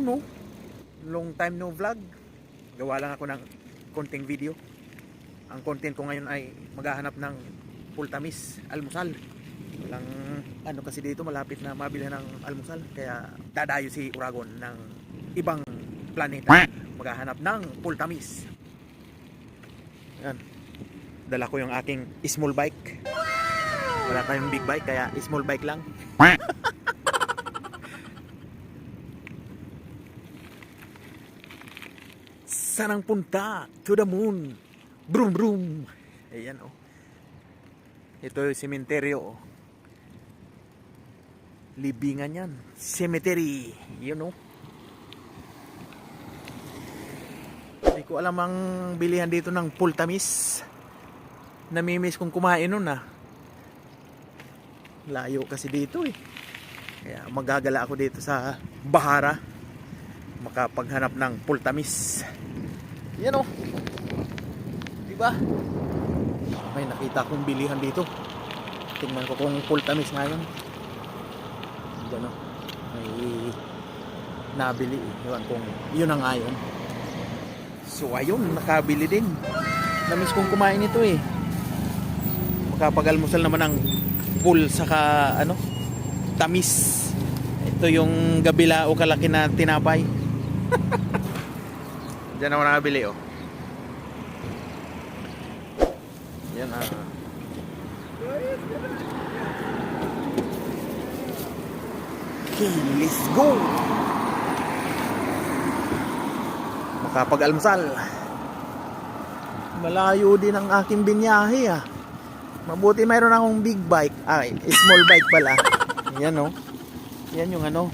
no? Long time no vlog. Gawa lang ako ng konting video. Ang content ko ngayon ay maghahanap ng pultamis, almusal. Walang ano kasi dito, malapit na mabili ng almusal. Kaya dadayo si Uragon ng ibang planeta. Maghahanap ng pultamis. Yan. Dala ko yung aking small bike. Wala tayong big bike, kaya small bike lang. Sanang punta to the moon. Brum brum. Ayan oh. Ito yung sementeryo oh. Libingan yan. Cemetery. Yun oh. Hindi ko alam ang bilihan dito ng pultamis. Namimiss kong kumain nun ah. Layo kasi dito eh. Kaya magagala ako dito sa Bahara. Makapaghanap ng pultamis. Yan o. Diba? May nakita akong bilihan dito. Tingnan ko kung pultamis ngayon. Yan o. May nabili eh. Ewan kung yun ang ngayon. So ayun, nakabili din. Namiss kong kumain ito eh. Makapag-almusal naman ng pul saka ano, tamis. Ito yung gabila o kalaki na tinapay. Diyan ako nakabili oh. Yan ah. Okay, let's go. Makapag-almusal. Malayo din ang aking binyahe ah. Mabuti mayroon akong big bike. Ay, small bike pala. Yan oh. Yan yung ano.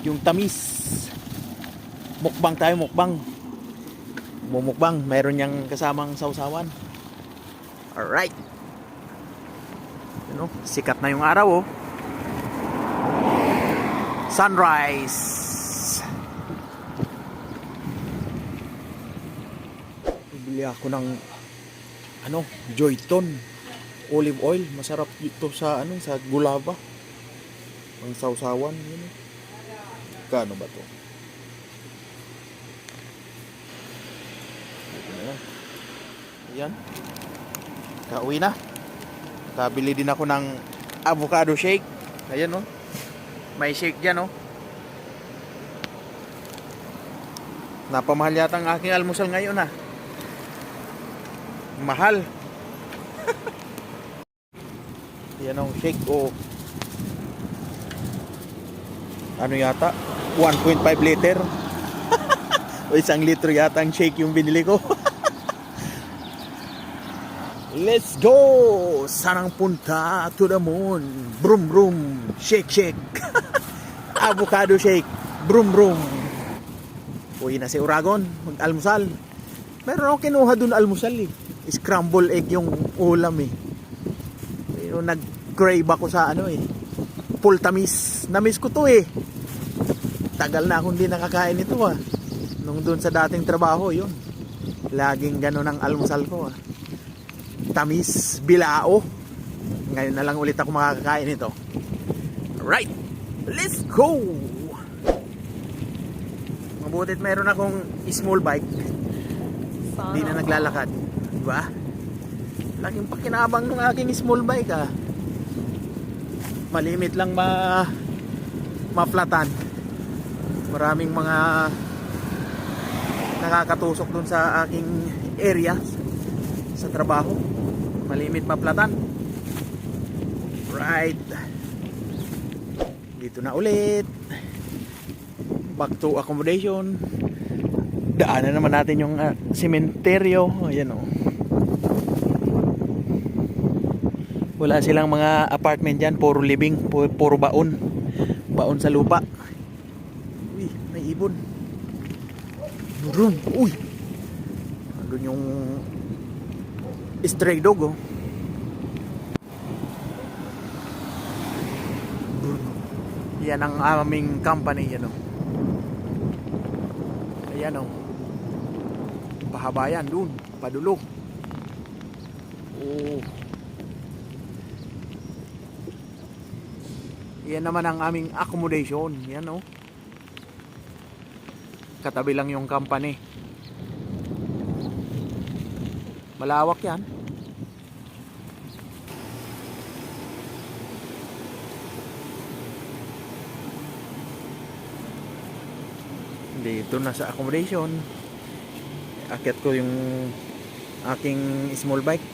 Yung tamis. Mukbang tayo, mukbang. Mumukbang, mayroon niyang kasamang sausawan. Alright. You know, sikat na yung araw oh. Sunrise. Bibili ako ng ano, Joyton olive oil. Masarap ito sa ano, sa gulaba. Ang sausawan, yun. Kano ba to? Ayan. Kauwi na. Kabili din ako ng avocado shake. Ayan oh. May shake dyan oh. Napamahal yata ang aking almusal ngayon ah. Mahal. Yan ang shake oh. Ano yata? 1.5 liter. O 1 litro yata ang shake yung binili ko. Let's go! Sanang punta to the moon. Brum brum. Shake shake. Avocado shake. Brum brum. Uwi na si Uragon. Mag-almusal. Meron ako kinuha dun almusal eh. Scramble egg yung ulam eh. Pero nag-crave ako sa ano eh. Pultamis. Namiss ko to eh. Tagal na akong hindi nakakain ito ah. Nung dun sa dating trabaho yun. Laging gano'n ang almusal ko ah. Tamis, bilao. Ngayon na lang ulit ako makakakain ito. Alright, let's go. Mabutit meron akong small bike. Hindi na naglalakad, diba? Laking pakinabang ng aking small bike ah. Malimit lang maflatan. Maraming mga nakakatusok dun sa aking area sa trabaho. Malimit maplatan. Right. Dito na ulit. Back to accommodation. Daanan naman natin yung sementeryo. Ayan oh. Wala silang mga apartment dyan. Puro living. Puro baon. Baon sa lupa. Uy, may ibon. Doon. Uy. Doon yung stray dog oh. Yan ang aming company yan oh. Ayan oh. Pahabayan dun, padulo. Oh. Yan naman ang aming accommodation. Yan oh. Katabi lang yung company. Malawak yan. Dito na sa accommodation. Akyat ko yung aking small bike.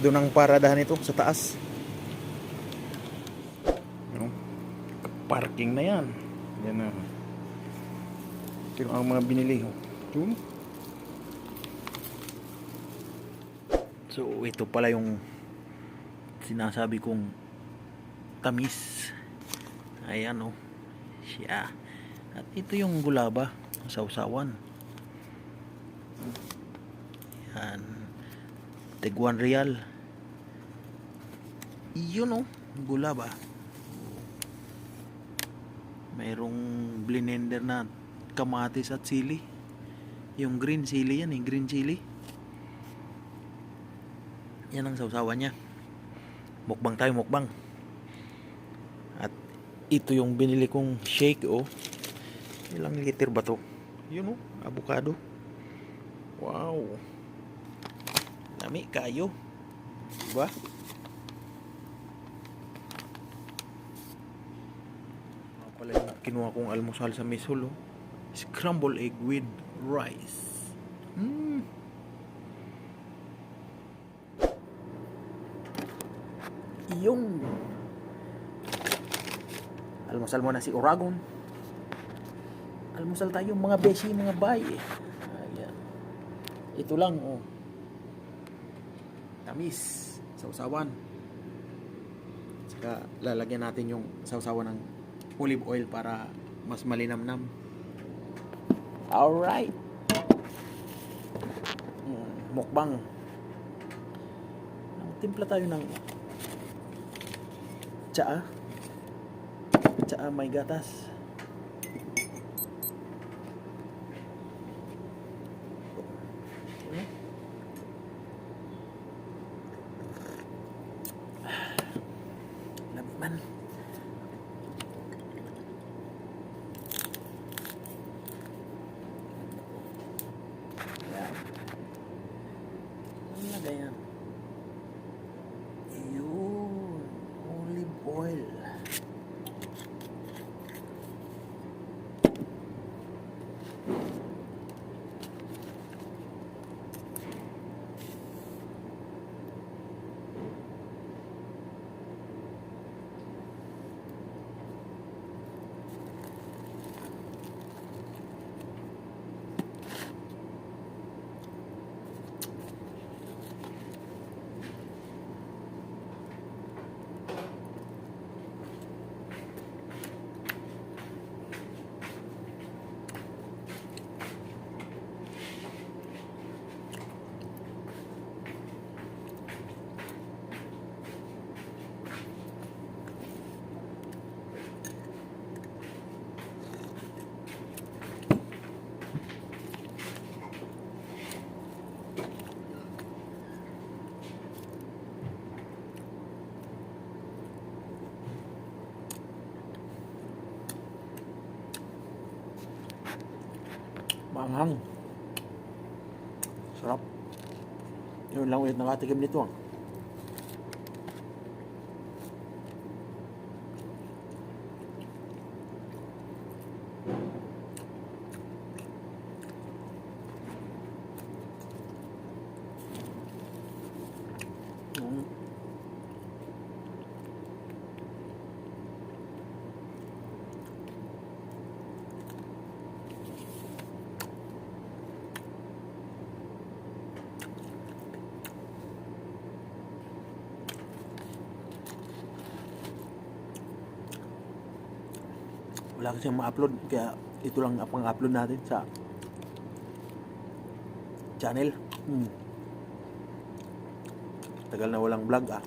Doon ang paradahan ito sa taas. No? Parking na yan. Yan na. Pero ang mga binili. Yun. So ito pala yung sinasabi kong tamis. Ayan o. Siya. At ito yung gulaba. Sausawan. Yan. Tig 1 real. Yun o. Gulaba. Mayroong blender na kamatis at sili. Yung green sili yan eh. Green chili. Yan ang sausawan niya. Mukbang tayo, mukbang. At ito yung binili kong shake oh. Ilang liter ba to? Yun oh, avocado. Wow. Lami kayo. Diba? Pala yung kinuha kong almusal sa Mesol oh. Scrambled egg with rice. Yung almusal mo na si Oragon. Almusal tayo mga beshi, mga bay. Ayan. Ito lang oh. Tamis, sausawan. Saka lalagyan natin yung sausawan ng olive oil para mas malinamnam. Alright. Mukbang. Timpla tayo ng tsaa. Tsaa may gatas. Laman. Yan. Ano na yan? Yun. Olive oil. Maanghang. Sarap. Yun lang ulit nakatikim nito. Wala kasi ma-upload kaya ito lang ang upload natin sa channel. Tagal na walang vlog ah.